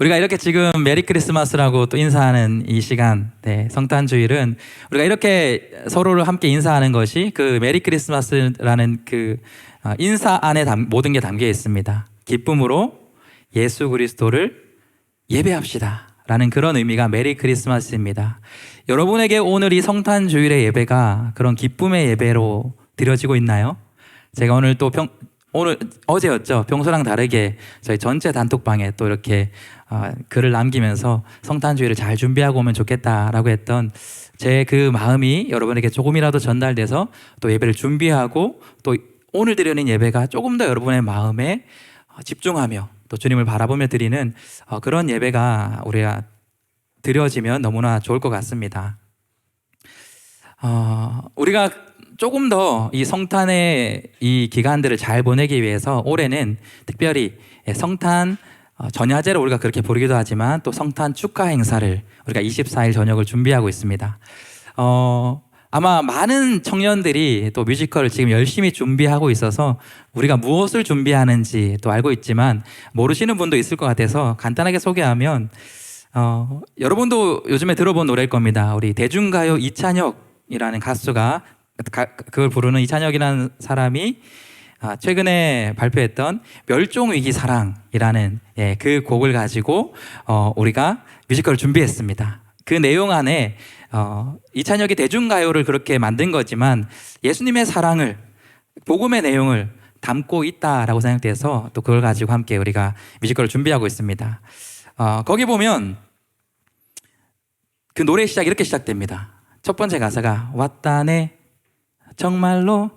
우리가 이렇게 지금 메리 크리스마스라고 또 인사하는 이 시간, 성탄 주일은 우리가 이렇게 서로를 함께 인사하는 것이 그 메리 크리스마스라는 그 인사 안에 모든 게 담겨 있습니다. 기쁨으로 예수 그리스도를 예배합시다 라는 그런 의미가 메리 크리스마스입니다. 여러분에게 오늘 이 성탄 주일의 예배가 그런 기쁨의 예배로 드려지고 있나요? 제가 오늘 또 어제였죠. 평소랑 다르게 저희 전체 단톡방에 또 이렇게 글을 남기면서 성탄주일을 잘 준비하고 오면 좋겠다라고 했던 제 그 마음이 여러분에게 조금이라도 전달돼서 또 예배를 준비하고 또 오늘 드리는 예배가 조금 더 여러분의 마음에 집중하며 또 주님을 바라보며 드리는 그런 예배가 우리가 드려지면 너무나 좋을 것 같습니다. 우리가 조금 더 이 성탄의 이 기간들을 잘 보내기 위해서 올해는 특별히 성탄 전야제를 우리가 그렇게 부르기도 하지만 또 성탄 축하 행사를 우리가 24일 저녁을 준비하고 있습니다. 아마 많은 청년들이 또 뮤지컬을 지금 열심히 준비하고 있어서 우리가 무엇을 준비하는지 또 알고 있지만 모르시는 분도 있을 것 같아서 간단하게 소개하면 여러분도 요즘에 들어본 노래일 겁니다. 우리 대중가요 이찬혁이라는 가수가 그걸 부르는 이찬혁이라는 사람이 최근에 발표했던 멸종위기 사랑이라는 그 곡을 가지고 우리가 뮤지컬을 준비했습니다. 그 내용 안에 이찬혁이 대중가요를 그렇게 만든 거지만 예수님의 사랑을, 복음의 내용을 담고 있다라고 생각돼서 또 그걸 가지고 함께 우리가 뮤지컬을 준비하고 있습니다. 거기 보면 그 노래 시작이 이렇게 시작됩니다. 첫 번째 가사가 왔다네 정말로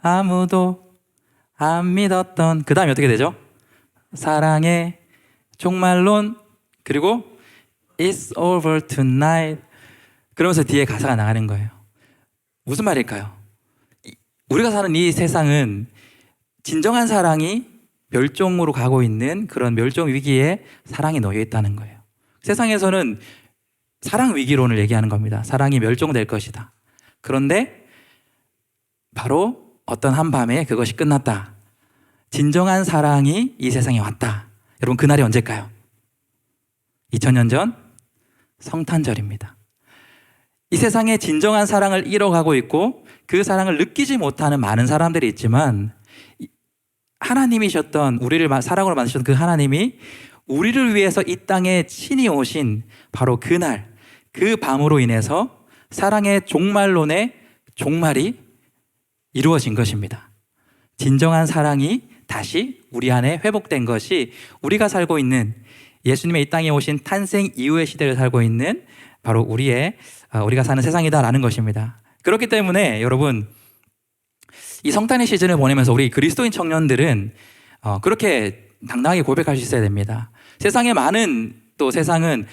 아무도 안 믿었던, 그 다음에 어떻게 되죠? 사랑의 종말론, 그리고 It's over tonight, 그러면서 뒤에 가사가 나가는 거예요. 무슨 말일까요? 우리가 사는 이 세상은 진정한 사랑이 멸종으로 가고 있는 그런 멸종 위기에 사랑이 놓여 있다는 거예요. 세상에서는 사랑 위기론을 얘기하는 겁니다. 사랑이 멸종될 것이다. 그런데 바로 어떤 한밤에 그것이 끝났다. 진정한 사랑이 이 세상에 왔다. 여러분, 그날이 언제일까요? 2000년 전 성탄절입니다. 이 세상에 진정한 사랑을 잃어가고 있고 그 사랑을 느끼지 못하는 많은 사람들이 있지만 하나님이셨던, 우리를 사랑으로 만드셨던 그 하나님이 우리를 위해서 이 땅에 친히 오신 바로 그날, 그 밤으로 인해서 사랑의 종말론의 종말이 이루어진 것입니다. 진정한 사랑이 다시 우리 안에 회복된 것이 우리가 살고 있는, 예수님의 이 땅에 오신 탄생 이후의 시대를 살고 있는 바로 우리가 사는 세상이다라는 것입니다. 그렇기 때문에 여러분, 이 성탄의 시즌을 보내면서 우리 그리스도인 청년들은 그렇게 당당하게 고백할 수 있어야 됩니다. 세상은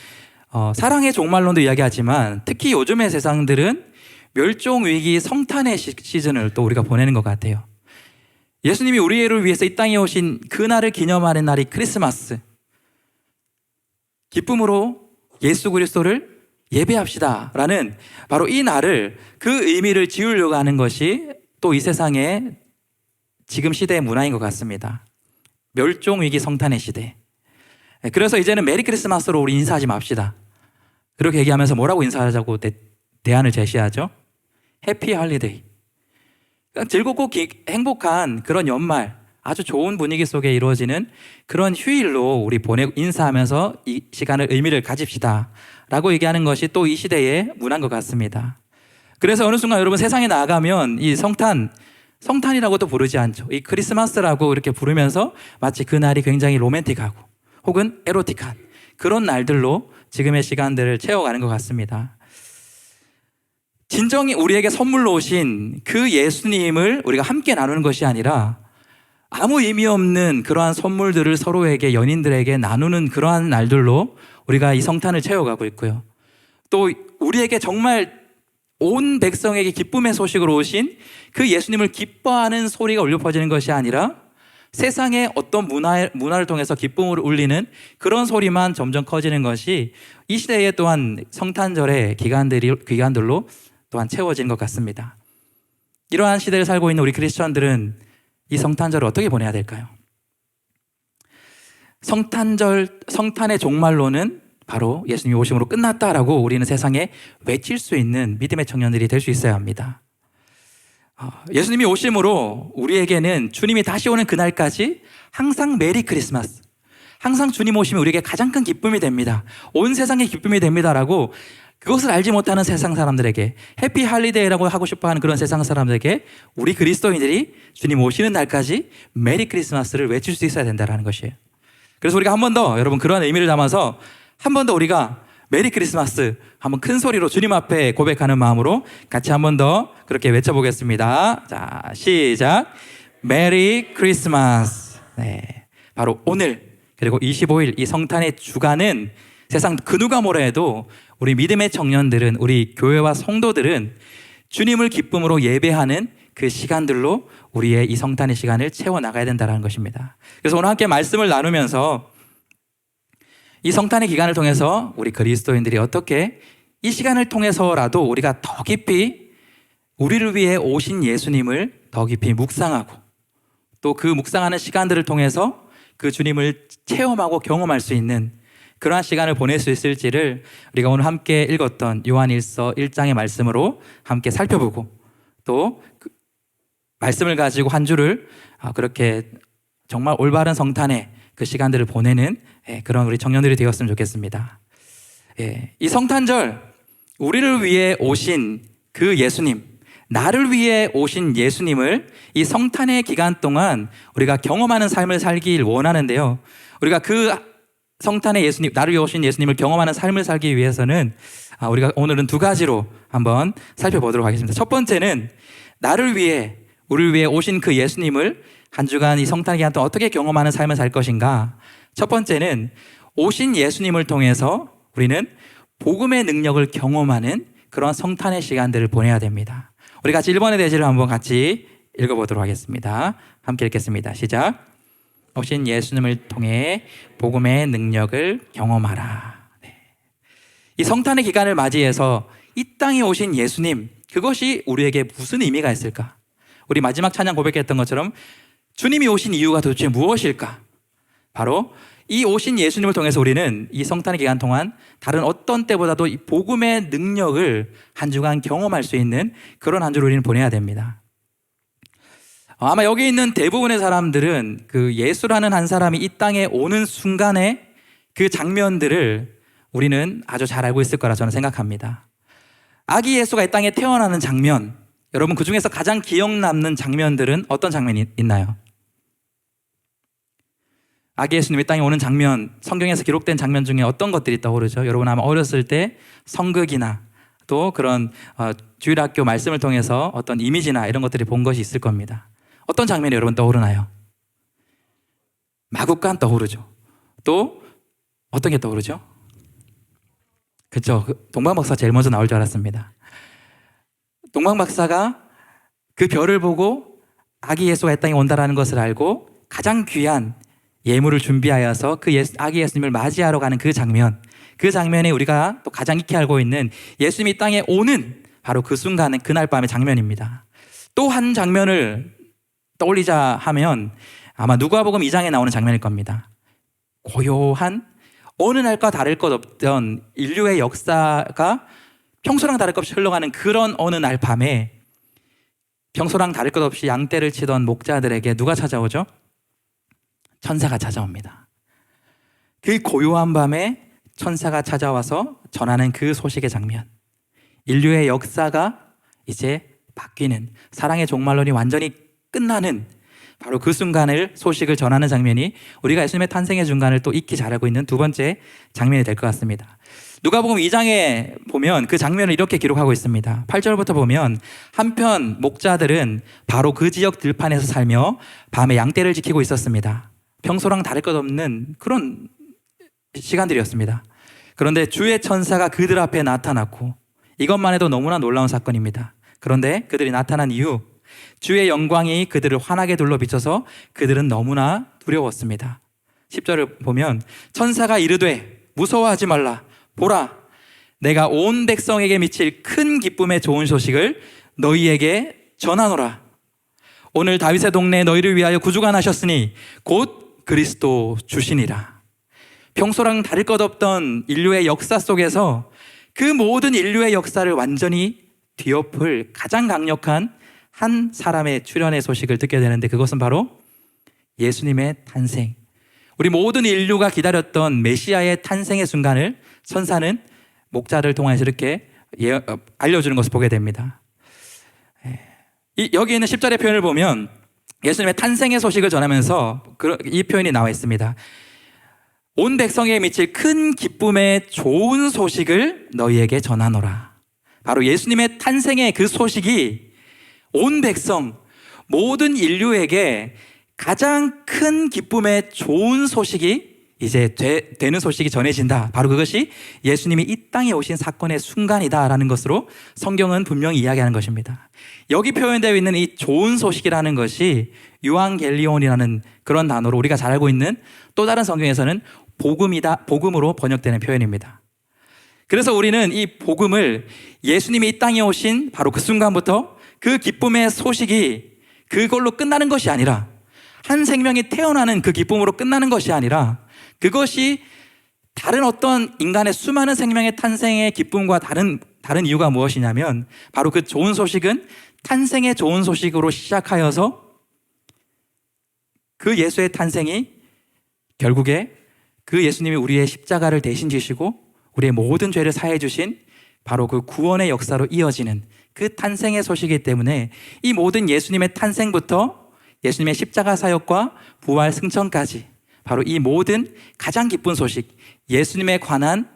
사랑의 종말론도 이야기하지만 특히 요즘의 세상들은 멸종위기 성탄의 시즌을 또 우리가 보내는 것 같아요. 예수님이 우리를 위해서 이 땅에 오신 그날을 기념하는 날이 크리스마스. 기쁨으로 예수 그리스도를 예배합시다 라는 바로 이 날을, 그 의미를 지우려고 하는 것이 또 이 세상의 지금 시대의 문화인 것 같습니다. 멸종위기 성탄의 시대. 그래서 이제는 메리 크리스마스로 우리 인사하지 맙시다. 그렇게 얘기하면서 뭐라고 인사하자고 대안을 제시하죠? 해피 할리데이. 즐겁고 행복한 그런 연말, 아주 좋은 분위기 속에 이루어지는 그런 휴일로 우리 인사하면서 이 시간을 의미를 가집시다 라고 얘기하는 것이 또 이 시대의 문화인 것 같습니다. 그래서 어느 순간 여러분, 세상에 나가면 이 성탄이라고도 부르지 않죠. 이 크리스마스라고 이렇게 부르면서 마치 그날이 굉장히 로맨틱하고 혹은 에로틱한 그런 날들로 지금의 시간들을 채워가는 것 같습니다. 진정히 우리에게 선물로 오신 그 예수님을 우리가 함께 나누는 것이 아니라 아무 의미 없는 그러한 선물들을 서로에게, 연인들에게 나누는 그러한 날들로 우리가 이 성탄을 채워가고 있고요. 또 우리에게 정말 온 백성에게 기쁨의 소식으로 오신 그 예수님을 기뻐하는 소리가 울려 퍼지는 것이 아니라 세상의 어떤 문화를 통해서 기쁨을 울리는 그런 소리만 점점 커지는 것이 이 시대에 또한 성탄절의 기간들로 또한 채워지는 것 같습니다. 이러한 시대를 살고 있는 우리 크리스천들은 이 성탄절을 어떻게 보내야 될까요? 성탄의 종말로는 바로 예수님이 오심으로 끝났다라고 우리는 세상에 외칠 수 있는 믿음의 청년들이 될 수 있어야 합니다. 예수님이 오심으로 우리에게는 주님이 다시 오는 그날까지 항상 메리 크리스마스, 항상 주님 오심이 우리에게 가장 큰 기쁨이 됩니다. 온 세상의 기쁨이 됩니다라고 그것을 알지 못하는 세상 사람들에게, 해피 할리데이라고 하고 싶어하는 그런 세상 사람들에게 우리 그리스도인들이 주님 오시는 날까지 메리 크리스마스를 외칠 수 있어야 된다는 것이에요. 그래서 우리가 한 번 더 여러분 그런 의미를 담아서 한 번 더 우리가 메리 크리스마스 한번 큰 소리로 주님 앞에 고백하는 마음으로 같이 한 번 더 그렇게 외쳐보겠습니다. 자, 시작. 메리 크리스마스. 네, 바로 오늘 그리고 25일 이 성탄의 주간은 세상 그 누가 뭐라 해도 우리 믿음의 청년들은, 우리 교회와 성도들은 주님을 기쁨으로 예배하는 그 시간들로 우리의 이 성탄의 시간을 채워나가야 된다는 것입니다. 그래서 오늘 함께 말씀을 나누면서 이 성탄의 기간을 통해서 우리 그리스도인들이 어떻게 이 시간을 통해서라도 우리가 더 깊이 우리를 위해 오신 예수님을 더 깊이 묵상하고 또 그 묵상하는 시간들을 통해서 그 주님을 체험하고 경험할 수 있는 그러한 시간을 보낼 수 있을지를 우리가 오늘 함께 읽었던 요한일서 1장의 말씀으로 함께 살펴보고 또 그 말씀을 가지고 한 주를 그렇게 정말 올바른 성탄의 그 시간들을 보내는 그런 우리 청년들이 되었으면 좋겠습니다. 이 성탄절, 우리를 위해 오신 그 예수님, 나를 위해 오신 예수님을 이 성탄의 기간 동안 우리가 경험하는 삶을 살길 원하는데요. 우리가 그 성탄의 예수님, 나를 위해 오신 예수님을 경험하는 삶을 살기 위해서는 우리가 오늘은 두 가지로 한번 살펴보도록 하겠습니다. 첫 번째는 나를 위해, 우리를 위해 오신 그 예수님을 한 주간 이 성탄 기간 동안 어떻게 경험하는 삶을 살 것인가. 첫 번째는 오신 예수님을 통해서 우리는 복음의 능력을 경험하는 그런 성탄의 시간들을 보내야 됩니다. 우리 같이 1번의 대지를 한번 같이 읽어보도록 하겠습니다. 함께 읽겠습니다. 시작. 오신 예수님을 통해 복음의 능력을 경험하라. 네. 이 성탄의 기간을 맞이해서 이 땅에 오신 예수님, 그것이 우리에게 무슨 의미가 있을까? 우리 마지막 찬양 고백했던 것처럼 주님이 오신 이유가 도대체 무엇일까? 바로 이 오신 예수님을 통해서 우리는 이 성탄의 기간 동안 다른 어떤 때보다도 이 복음의 능력을 한 주간 경험할 수 있는 그런 한 주를 우리는 보내야 됩니다. 아마 여기 있는 대부분의 사람들은 그 예수라는 한 사람이 이 땅에 오는 순간에 그 장면들을 우리는 아주 잘 알고 있을 거라 저는 생각합니다. 아기 예수가 이 땅에 태어나는 장면, 여러분 그 중에서 가장 기억 남는 장면들은 어떤 장면이 있나요? 아기 예수님이 땅에 오는 장면, 성경에서 기록된 장면 중에 어떤 것들이 떠오르죠? 여러분 아마 어렸을 때 성극이나 또 그런 주일학교 말씀을 통해서 어떤 이미지나 이런 것들이 본 것이 있을 겁니다. 어떤 장면이 여러분 떠오르나요? 마구간 떠오르죠. 또 어떤 게 떠오르죠? 그렇죠. 동방박사 제일 먼저 나올 줄 알았습니다. 동방박사가 그 별을 보고 아기 예수가 이 땅에 온다라는 것을 알고 가장 귀한 예물을 준비하여서 그 아기 예수님을 맞이하러 가는 그 장면, 그 장면에 우리가 또 가장 익히 알고 있는 예수님이 이 땅에 오는 바로 그 순간은 그날 밤의 장면입니다. 또 한 장면을 떠올리자 하면 아마 누가복음 2장에 나오는 장면일 겁니다. 고요한 어느 날과 다를 것 없던 인류의 역사가 평소랑 다를 것 없이 흘러가는 그런 어느 날 밤에 평소랑 다를 것 없이 양떼를 치던 목자들에게 누가 찾아오죠? 천사가 찾아옵니다. 그 고요한 밤에 천사가 찾아와서 전하는 그 소식의 장면, 인류의 역사가 이제 바뀌는, 사랑의 종말론이 완전히 끝나는 바로 그 순간을, 소식을 전하는 장면이 우리가 예수님의 탄생의 중간을 또 익히 잘 알고 있는 두 번째 장면이 될 것 같습니다. 누가복음 2장에 보면 그 장면을 이렇게 기록하고 있습니다. 8절부터 보면 한편 목자들은 바로 그 지역 들판에서 살며 밤에 양떼를 지키고 있었습니다. 평소랑 다를 것 없는 그런 시간들이었습니다. 그런데 주의 천사가 그들 앞에 나타났고, 이것만 해도 너무나 놀라운 사건입니다. 그런데 그들이 나타난 이후 주의 영광이 그들을 환하게 둘러 비춰서 그들은 너무나 두려웠습니다. 10절을 보면 천사가 이르되 무서워하지 말라. 보라, 내가 온 백성에게 미칠 큰 기쁨의 좋은 소식을 너희에게 전하노라. 오늘 다윗의 동네에 너희를 위하여 구주가 나셨으니 곧 그리스도 주시니라. 평소랑 다를 것 없던 인류의 역사 속에서 그 모든 인류의 역사를 완전히 뒤엎을 가장 강력한 한 사람의 출현의 소식을 듣게 되는데, 그것은 바로 예수님의 탄생, 우리 모든 인류가 기다렸던 메시아의 탄생의 순간을 선사는 목자를 통해서 이렇게 알려주는 것을 보게 됩니다. 여기 있는 10절의 표현을 보면 예수님의 탄생의 소식을 전하면서 이 표현이 나와 있습니다. 온 백성에 미칠 큰 기쁨의 좋은 소식을 너희에게 전하노라. 바로 예수님의 탄생의 그 소식이 온 백성, 모든 인류에게 가장 큰 기쁨의 좋은 소식이 이제 되는 소식이 전해진다. 바로 그것이 예수님이 이 땅에 오신 사건의 순간이다라는 것으로 성경은 분명히 이야기하는 것입니다. 여기 표현되어 있는 이 좋은 소식이라는 것이 유앙겔리온이라는 그런 단어로 우리가 잘 알고 있는 또 다른 성경에서는 복음이다, 복음으로 번역되는 표현입니다. 그래서 우리는 이 복음을 예수님이 이 땅에 오신 바로 그 순간부터 그 기쁨의 소식이 그걸로 끝나는 것이 아니라, 한 생명이 태어나는 그 기쁨으로 끝나는 것이 아니라, 그것이 다른 어떤 인간의 수많은 생명의 탄생의 기쁨과 다른 이유가 무엇이냐면, 바로 그 좋은 소식은 탄생의 좋은 소식으로 시작하여서 그 예수의 탄생이 결국에 그 예수님이 우리의 십자가를 대신 지시고 우리의 모든 죄를 사해 주신 바로 그 구원의 역사로 이어지는 그 탄생의 소식이기 때문에, 이 모든 예수님의 탄생부터 예수님의 십자가 사역과 부활 승천까지 바로 이 모든 가장 기쁜 소식, 예수님에 관한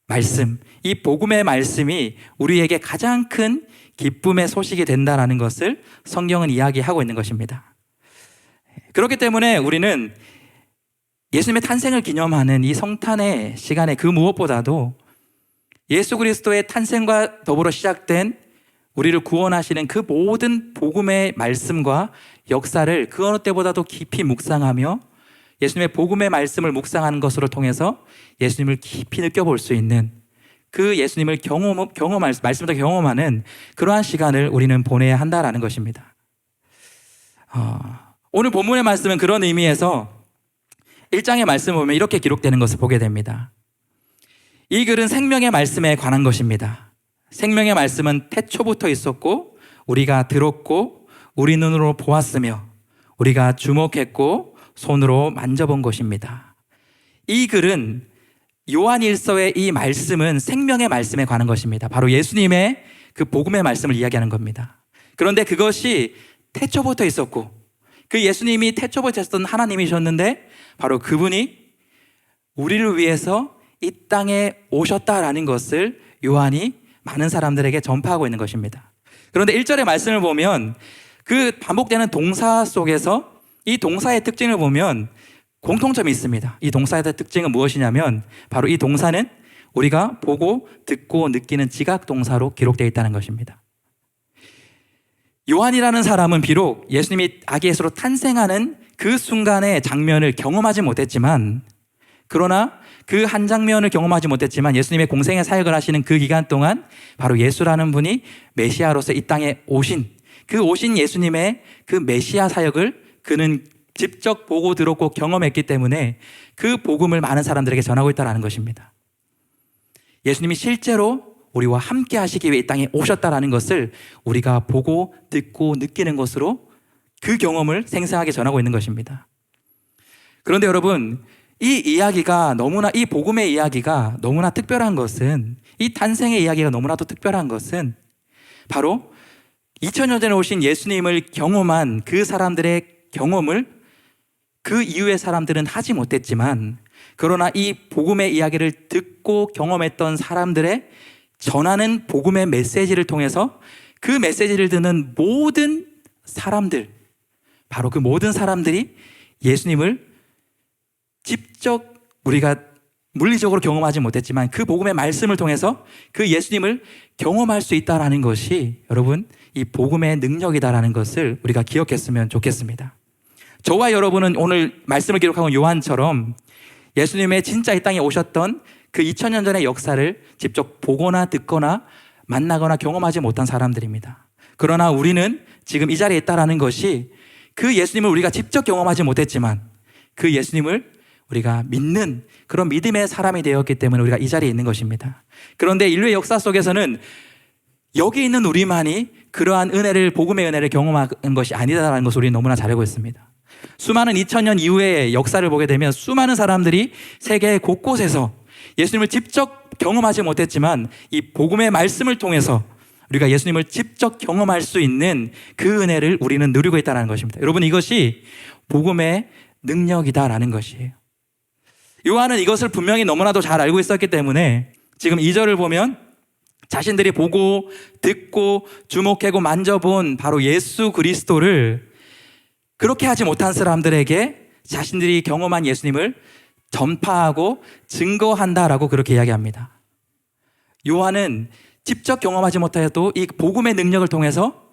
말씀, 이 복음의 말씀이 우리에게 가장 큰 기쁨의 소식이 된다는 것을 성경은 이야기하고 있는 것입니다. 그렇기 때문에 우리는 예수님의 탄생을 기념하는 이 성탄의 시간에 그 무엇보다도 예수 그리스도의 탄생과 더불어 시작된 우리를 구원하시는 그 모든 복음의 말씀과 역사를 그 어느 때보다도 깊이 묵상하며 예수님의 복음의 말씀을 묵상하는 것으로 통해서 예수님을 깊이 느껴볼 수 있는, 그 예수님을 말씀부터 경험하는 그러한 시간을 우리는 보내야 한다라는 것입니다. 오늘 본문의 말씀은 그런 의미에서 1장의 말씀을 보면 이렇게 기록되는 것을 보게 됩니다. 이 글은 생명의 말씀에 관한 것입니다. 생명의 말씀은 태초부터 있었고 우리가 들었고 우리 눈으로 보았으며 우리가 주목했고 손으로 만져본 것입니다. 이 글은 요한일서의 이 말씀은 생명의 말씀에 관한 것입니다. 바로 예수님의 그 복음의 말씀을 이야기하는 겁니다. 그런데 그것이 태초부터 있었고 그 예수님이 태초부터 있었던 하나님이셨는데 바로 그분이 우리를 위해서 이 땅에 오셨다라는 것을 요한이 많은 사람들에게 전파하고 있는 것입니다. 그런데 1절의 말씀을 보면 그 반복되는 동사 속에서 이 동사의 특징을 보면 공통점이 있습니다. 이 동사의 특징은 무엇이냐면 바로 이 동사는 우리가 보고 듣고 느끼는 지각 동사로 기록되어 있다는 것입니다. 요한이라는 사람은 비록 예수님이 아기 예수로 탄생하는 그 순간의 장면을 경험하지 못했지만, 그러나 그 한 장면을 경험하지 못했지만 예수님의 공생의 사역을 하시는 그 기간 동안 바로 예수라는 분이 메시아로서 이 땅에 오신 예수님의 그 메시아 사역을 그는 직접 보고 들었고 경험했기 때문에 그 복음을 많은 사람들에게 전하고 있다는 것입니다. 예수님이 실제로 우리와 함께 하시기 위해 이 땅에 오셨다는 것을 우리가 보고 듣고 느끼는 것으로 그 경험을 생생하게 전하고 있는 것입니다. 그런데 여러분, 이 복음의 이야기가 너무나 특별한 것은, 이 탄생의 이야기가 너무나도 특별한 것은 바로 2000년 전에 오신 예수님을 경험한 그 사람들의 경험을 그 이후의 사람들은 하지 못했지만, 그러나 이 복음의 이야기를 듣고 경험했던 사람들의 전하는 복음의 메시지를 통해서 그 메시지를 듣는 모든 사람들, 바로 그 모든 사람들이 예수님을 직접 우리가 물리적으로 경험하지 못했지만 그 복음의 말씀을 통해서 그 예수님을 경험할 수 있다는 것이 여러분 이 복음의 능력이다라는 것을 우리가 기억했으면 좋겠습니다. 저와 여러분은 오늘 말씀을 기록한 요한처럼 예수님의 진짜 이 땅에 오셨던 그 2000년 전의 역사를 직접 보거나 듣거나 만나거나 경험하지 못한 사람들입니다. 그러나 우리는 지금 이 자리에 있다는 것이 그 예수님을 우리가 직접 경험하지 못했지만 그 예수님을 우리가 믿는 그런 믿음의 사람이 되었기 때문에 우리가 이 자리에 있는 것입니다. 그런데 인류의 역사 속에서는 여기 있는 우리만이 그러한 은혜를, 복음의 은혜를 경험한 것이 아니다라는 것을 우리는 너무나 잘 알고 있습니다. 수많은 2000년 이후의 역사를 보게 되면 수많은 사람들이 세계 곳곳에서 예수님을 직접 경험하지 못했지만 이 복음의 말씀을 통해서 우리가 예수님을 직접 경험할 수 있는 그 은혜를 우리는 누리고 있다는 것입니다. 여러분, 이것이 복음의 능력이다라는 것이에요. 요한은 이것을 분명히 너무나도 잘 알고 있었기 때문에 지금 2절을 보면 자신들이 보고 듣고 주목하고 만져본 바로 예수 그리스도를 그렇게 하지 못한 사람들에게 자신들이 경험한 예수님을 전파하고 증거한다라고 그렇게 이야기합니다. 요한은 직접 경험하지 못하여도 이 복음의 능력을 통해서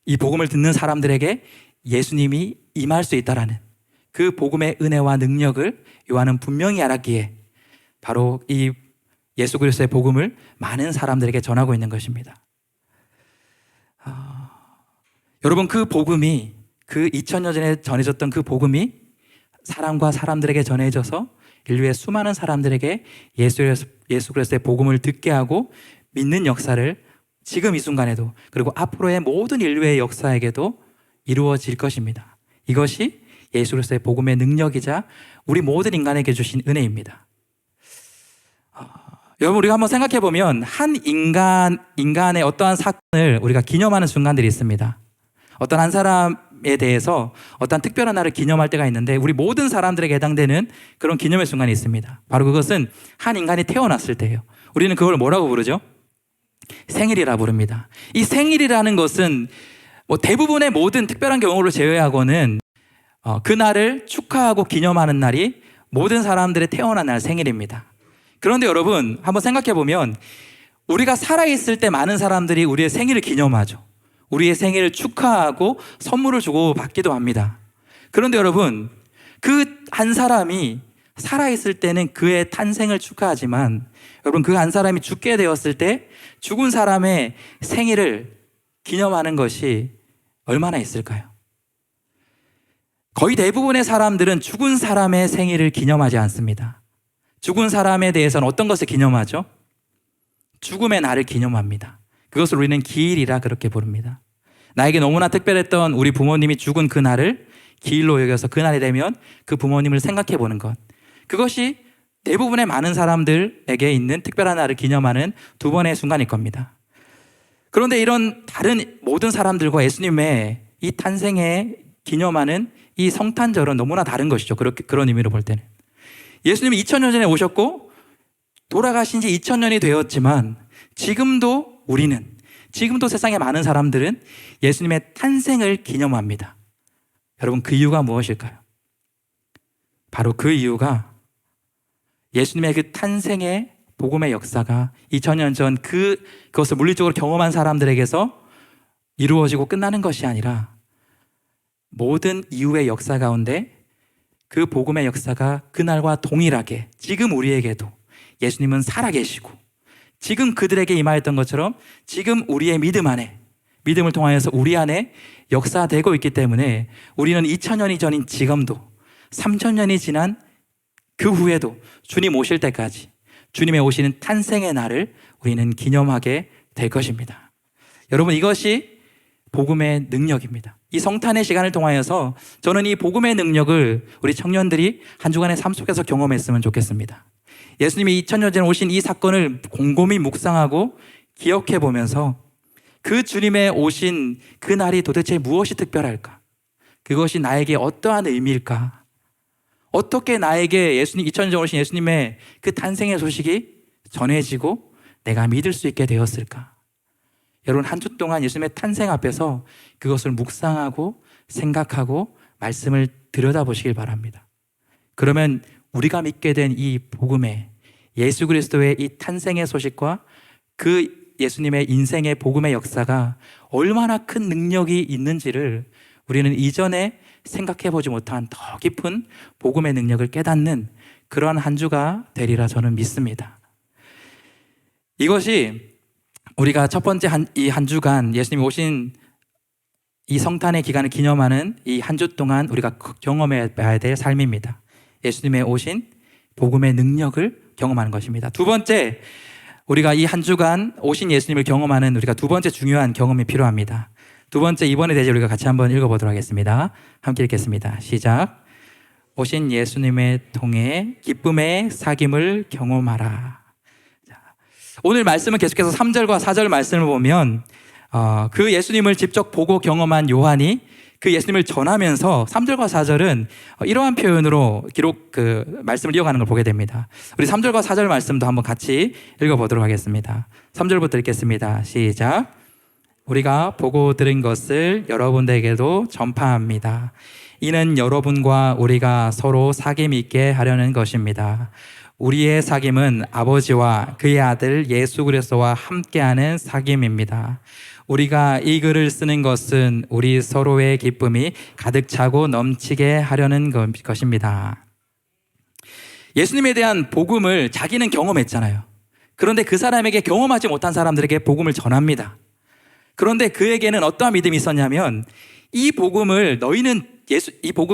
이 복음을 듣는 사람들에게 예수님이 임할 수 있다라는 그 복음의 은혜와 능력을 요한은 분명히 알았기에 바로 이 예수 그리스도의 복음을 많은 사람들에게 전하고 있는 것입니다. 여러분, 그 복음이, 그 2000년 전에 전해졌던 그 복음이 사람과 사람들에게 전해져서 인류의 수많은 사람들에게 예수 그리스도의 복음을 듣게 하고 믿는 역사를 지금 이 순간에도, 그리고 앞으로의 모든 인류의 역사에게도 이루어질 것입니다. 이것이 예수 그리스도의 복음의 능력이자 우리 모든 인간에게 주신 은혜입니다. 여러분, 우리가 한번 생각해 보면 한 인간의 어떠한 사건을 우리가 기념하는 순간들이 있습니다. 어떤 한 사람에 대해서 어떤 특별한 날을 기념할 때가 있는데 우리 모든 사람들에게 해당되는 그런 기념의 순간이 있습니다. 바로 그것은 한 인간이 태어났을 때예요. 우리는 그걸 뭐라고 부르죠? 생일이라 부릅니다. 이 생일이라는 것은 대부분의 모든 특별한 경우를 제외하고는 그 날을 축하하고 기념하는 날이 모든 사람들의 태어난 날 생일입니다. 그런데 여러분, 한번 생각해 보면 우리가 살아있을 때 많은 사람들이 우리의 생일을 기념하죠. 우리의 생일을 축하하고 선물을 주고 받기도 합니다. 그런데 여러분, 그 한 사람이 살아있을 때는 그의 탄생을 축하하지만 여러분, 그 한 사람이 죽게 되었을 때 죽은 사람의 생일을 기념하는 것이 얼마나 있을까요? 거의 대부분의 사람들은 죽은 사람의 생일을 기념하지 않습니다. 죽은 사람에 대해서는 어떤 것을 기념하죠? 죽음의 날을 기념합니다. 그것을 우리는 기일이라 그렇게 부릅니다. 나에게 너무나 특별했던 우리 부모님이 죽은 그 날을 기일로 여겨서 그 날이 되면 그 부모님을 생각해 보는 것, 그것이 대부분의 많은 사람들에게 있는 특별한 날을 기념하는 두 번의 순간일 겁니다. 그런데 이런 다른 모든 사람들과 예수님의 이 탄생에 기념하는 이 성탄절은 너무나 다른 것이죠. 그런 의미로 볼 때는 예수님이 2000년 전에 오셨고 돌아가신 지 2000년이 되었지만 지금도 지금도 세상의 많은 사람들은 예수님의 탄생을 기념합니다. 여러분, 그 이유가 무엇일까요? 바로 그 이유가 예수님의 그 탄생의 복음의 역사가 2000년 전 그것을 물리적으로 경험한 사람들에게서 이루어지고 끝나는 것이 아니라 모든 이후의 역사 가운데 그 복음의 역사가 그날과 동일하게 지금 우리에게도 예수님은 살아계시고 지금 그들에게 임하였던 것처럼 지금 우리의 믿음을 통하여서 우리 안에 역사되고 있기 때문에 우리는 2000년이 전인 지금도 3000년이 지난 그 후에도 주님 오실 때까지 주님의 오시는 탄생의 날을 우리는 기념하게 될 것입니다. 여러분, 이것이 복음의 능력입니다. 이 성탄의 시간을 통하여서 저는 이 복음의 능력을 우리 청년들이 한 주간의 삶 속에서 경험했으면 좋겠습니다. 예수님이 2000년 전에 오신 이 사건을 곰곰이 묵상하고 기억해 보면서 그 주님의 오신 그 날이 도대체 무엇이 특별할까? 그것이 나에게 어떠한 의미일까? 어떻게 나에게 2000년 전에 오신 예수님의 그 탄생의 소식이 전해지고 내가 믿을 수 있게 되었을까? 여러분, 한 주 동안 예수님의 탄생 앞에서 그것을 묵상하고 생각하고 말씀을 들여다보시길 바랍니다. 그러면 우리가 믿게 된 이 복음의 예수 그리스도의 이 탄생의 소식과 그 예수님의 인생의 복음의 역사가 얼마나 큰 능력이 있는지를 우리는 이전에 생각해 보지 못한 더 깊은 복음의 능력을 깨닫는 그러한 한 주가 되리라 저는 믿습니다. 이것이 우리가 첫 번째 이 한 주간 예수님이 오신 이 성탄의 기간을 기념하는 이 한 주 동안 우리가 경험해야 될 삶입니다. 예수님의 오신 복음의 능력을 경험하는 것입니다. 두 번째, 우리가 이 한 주간 오신 예수님을 경험하는 우리가 두 번째 중요한 경험이 필요합니다. 두 번째, 이번에 대제 우리가 같이 한번 읽어보도록 하겠습니다. 함께 읽겠습니다. 시작. 오신 예수님의 통해 기쁨의 사귐을 경험하라. 오늘 말씀은 계속해서 3절과 4절 말씀을 보면 그 예수님을 직접 보고 경험한 요한이 그 예수님을 전하면서 3절과 4절은 이러한 표현으로 말씀을 이어가는 걸 보게 됩니다. 우리 3절과 4절 말씀도 한번 같이 읽어보도록 하겠습니다. 3절부터 읽겠습니다. 시작. 우리가 보고 들은 것을 여러분들에게도 전파합니다. 이는 여러분과 우리가 서로 사귐 있게 하려는 것입니다. 우리의 사귐은 아버지와 그의 아들 예수 그리스도와 함께하는 사귐입니다. 우리가 이 글을 쓰는 것은 우리 서로의 기쁨이 가득 차고 넘치게 하려는 것입니다. 예수님에 대한 복음을 자기는 경험했잖아요. 그런데 그 사람에게 경험하지 못한 사람들에게 복음을 전합니다. 그런데 그에게는 어떠한 믿음이 있었냐면 이 복음을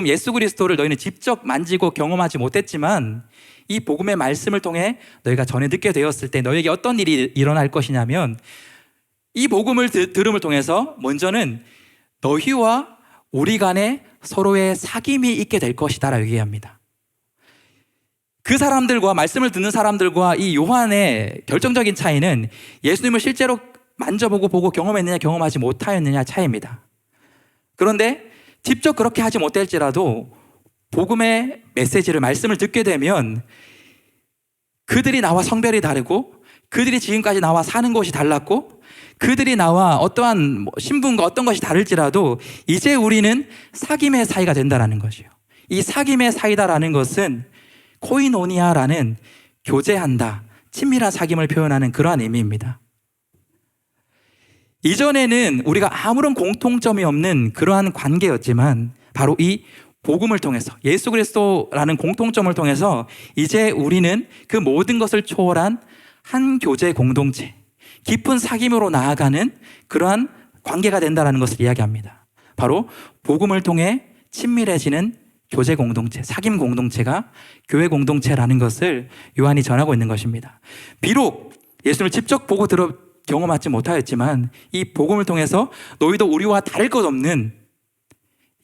예수 그리스도를 너희는 직접 만지고 경험하지 못했지만 이 복음의 말씀을 통해 너희가 전에 듣게 되었을 때 너희에게 어떤 일이 일어날 것이냐면 이 복음을 들음을 통해서 먼저는 너희와 우리 간에 서로의 사귐이 있게 될 것이다 라고 얘기합니다. 그 사람들과 말씀을 듣는 사람들과 이 요한의 결정적인 차이는 예수님을 실제로 만져보고 보고 경험했느냐 경험하지 못하였느냐 차이입니다. 그런데 직접 그렇게 하지 못할지라도 복음의 메시지를 말씀을 듣게 되면 그들이 나와 성별이 다르고 그들이 지금까지 나와 사는 곳이 달랐고 그들이 나와 어떠한 신분과 어떤 것이 다를지라도 이제 우리는 사귐의 사이가 된다라는 것이에요. 이 사귐의 사이다라는 것은 코이노니아라는 교제한다, 친밀한 사귐을 표현하는 그러한 의미입니다. 이전에는 우리가 아무런 공통점이 없는 그러한 관계였지만 바로 이 복음을 통해서 예수 그리스도라는 공통점을 통해서 이제 우리는 그 모든 것을 초월한 한 교제 공동체, 깊은 사귐으로 나아가는 그러한 관계가 된다는 것을 이야기합니다. 바로 복음을 통해 친밀해지는 교제 공동체, 사귐 공동체가 교회 공동체라는 것을 요한이 전하고 있는 것입니다. 비록 예수님을 직접 보고 경험하지 못하였지만 이 복음을 통해서 너희도 우리와 다를 것 없는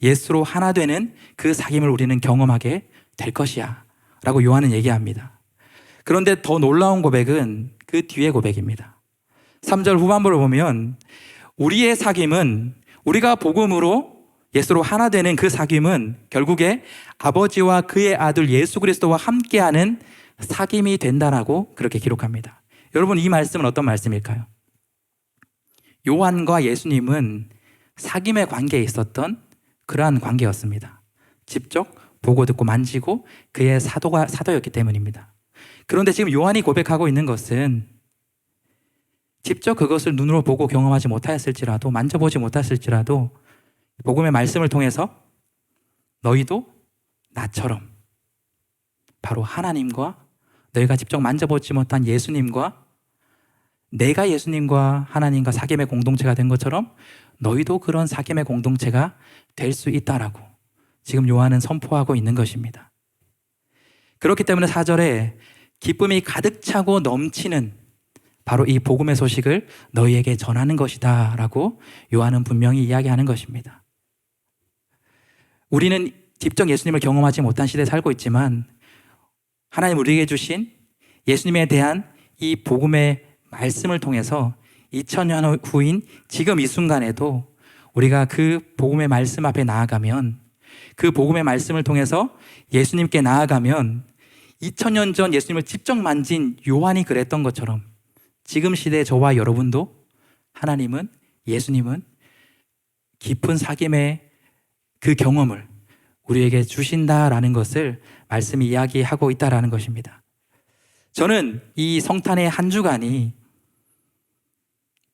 예수로 하나 되는 그 사귐을 우리는 경험하게 될 것이야 라고 요한은 얘기합니다. 그런데 더 놀라운 고백은 그 뒤의 고백입니다. 3절 후반부를 보면 우리의 사귐은 우리가 복음으로 예수로 하나 되는 그 사귐은 결국에 아버지와 그의 아들 예수 그리스도와 함께하는 사귐이 된다라고 그렇게 기록합니다. 여러분 이 말씀은 어떤 말씀일까요? 요한과 예수님은 사귐의 관계에 있었던 그러한 관계였습니다. 직접 보고 듣고 만지고 그의 사도였기 때문입니다. 그런데 지금 요한이 고백하고 있는 것은 직접 그것을 눈으로 보고 경험하지 못하였을지라도 만져보지 못했을지라도 복음의 말씀을 통해서 너희도 나처럼 바로 하나님과 너희가 직접 만져보지 못한 예수님과 내가 예수님과 하나님과 사귐의 공동체가 된 것처럼 너희도 그런 사귐의 공동체가 될 수 있다라고 지금 요한은 선포하고 있는 것입니다. 그렇기 때문에 4절에 기쁨이 가득 차고 넘치는 바로 이 복음의 소식을 너희에게 전하는 것이다 라고 요한은 분명히 이야기하는 것입니다. 우리는 직접 예수님을 경험하지 못한 시대에 살고 있지만 하나님 우리에게 주신 예수님에 대한 이 복음의 말씀을 통해서 2000년 후인 지금 이 순간에도 우리가 그 복음의 말씀 앞에 나아가면 그 복음의 말씀을 통해서 예수님께 나아가면 2000년 전 예수님을 직접 만진 요한이 그랬던 것처럼 지금 시대의 저와 여러분도 하나님은 예수님은 깊은 사귐의 그 경험을 우리에게 주신다라는 것을 말씀이 이야기하고 있다라는 것입니다. 저는 이 성탄의 한 주간이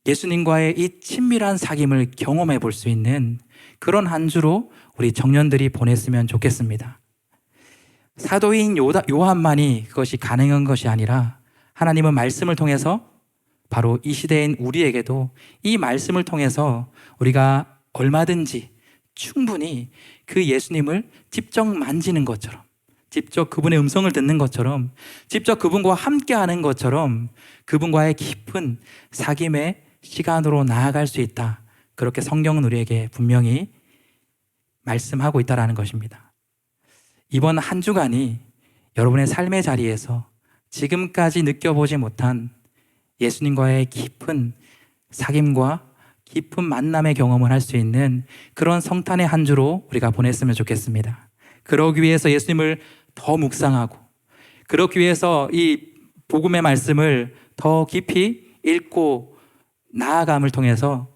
예수님과의 이 친밀한 사귐을 경험해 볼 수 있는 그런 한 주로 우리 청년들이 보냈으면 좋겠습니다. 사도인 요한만이 그것이 가능한 것이 아니라 하나님은 말씀을 통해서 바로 이 시대인 우리에게도 이 말씀을 통해서 우리가 얼마든지 충분히 그 예수님을 직접 만지는 것처럼, 직접 그분의 음성을 듣는 것처럼, 직접 그분과 함께하는 것처럼 그분과의 깊은 사귐의 시간으로 나아갈 수 있다. 그렇게 성경은 우리에게 분명히 말씀하고 있다는 것입니다. 이번 한 주간이 여러분의 삶의 자리에서 지금까지 느껴보지 못한 예수님과의 깊은 사귐과 깊은 만남의 경험을 할 수 있는 그런 성탄의 한 주로 우리가 보냈으면 좋겠습니다. 그러기 위해서 예수님을 더 묵상하고, 그러기 위해서 이 복음의 말씀을 더 깊이 읽고 나아감을 통해서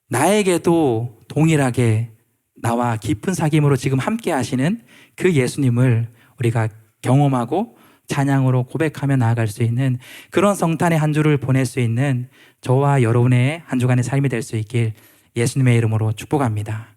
나에게도 동일하게 나와 깊은 사귐으로 지금 함께 하시는 그 예수님을 우리가 경험하고 찬양으로 고백하며 나아갈 수 있는 그런 성탄의 한 주를 보낼 수 있는 저와 여러분의 한 주간의 삶이 될 수 있길 예수님의 이름으로 축복합니다.